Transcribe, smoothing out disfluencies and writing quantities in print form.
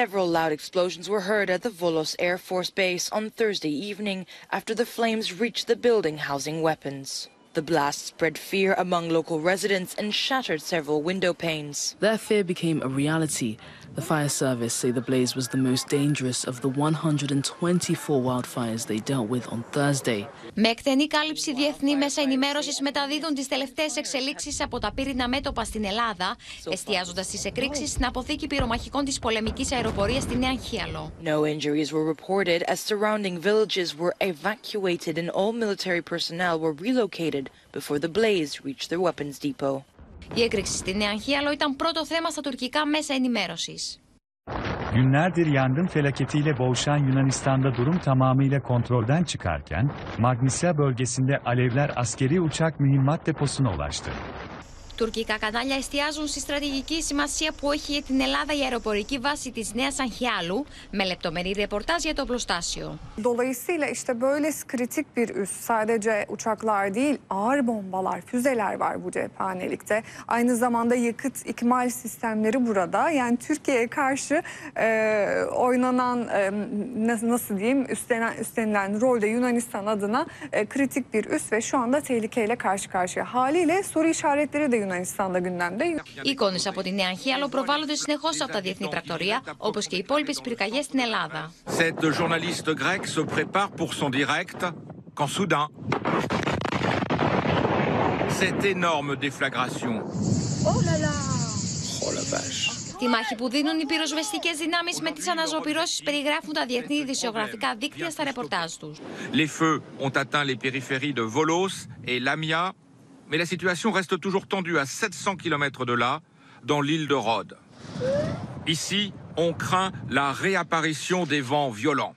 Several loud explosions were heard at the Volos Air Force Base on Thursday evening after the flames reached the building housing weapons. The blast spread fear among local residents and shattered several window panes. Their fear became a reality. The fire service say the blaze was the most dangerous of the 124 wildfires they dealt with on Thursday. Με εκτενή κάλυψη Διεθνή, μέσα ενημέρωσης μεταδίδουν τις τελευταίες εξελίξεις από τα πύρινα μέτωπα στην Ελλάδα, εστιάζοντας στις εκρήξεις στην αποθήκη πυρομαχικών της πολεμικής αεροπορίας στη Νέα Αγχίαλο. No injuries were reported as surrounding villages were evacuated and all military personnel were relocated before the blaze reached their weapons depot. Η έκρηξη στη Νέα Αγχίαλο ήταν πρώτο θέμα στα τουρκικά μέσα ενημέρωσης. Günlerdir yangın felaketiyle boğuşan Yunanistan'da durum tamamıyla kontrolden çıkarken, Magnesia bölgesinde alevler askeri uçak mühimmat deposuna ulaştı. Τουρκικά κανάλια εστιάζουν στη στρατηγική σημασία που έχει για την Ελλάδα η αεροπορική βάση της Νέας Αγχιάλου, με λεπτομερή ρεπορτάζ για το οπλοστάσιο. Dolayısıyla işte böyle kritik bir üs, sadece uçaklar değil, ağır bombalar, füzeler var bu cephanelikte. Aynı zamanda yakıt ikmal sistemleri burada. Yani Türkiye'ye karşı oynanan, nasıl diyeyim, üstlenilen rolde Yunanistan adına kritik bir üs ve şu anda tehlikeyle karşı karşıya. Haliyle soru işaretleri de Yunanistan'da gündemde. Οι εικόνες από τη Νέα Αγχίαλο προβάλλονται συνεχώς από τα διεθνή πρακτορία, όπως και οι υπόλοιπες πυρκαγιές στην Ελλάδα. Cette journaliste grecque se prépare pour son direct quand soudain cette énorme déflagration. Oh là là! Oh la vache. Τη μάχη που δίνουν οι πυροσβεστικές δυνάμεις με τις αναζωοποιήσεις περιγράφουν τα διεθνή ειδησιογραφικά δίκτυα στα ρεπορτάζ τους. Les feux ont atteint les périphéries de Volos et Lamia, mais la situation reste toujours tendue à 700 km de là, dans l'île de Rhodes. Ici, on craint la réapparition des vents violents.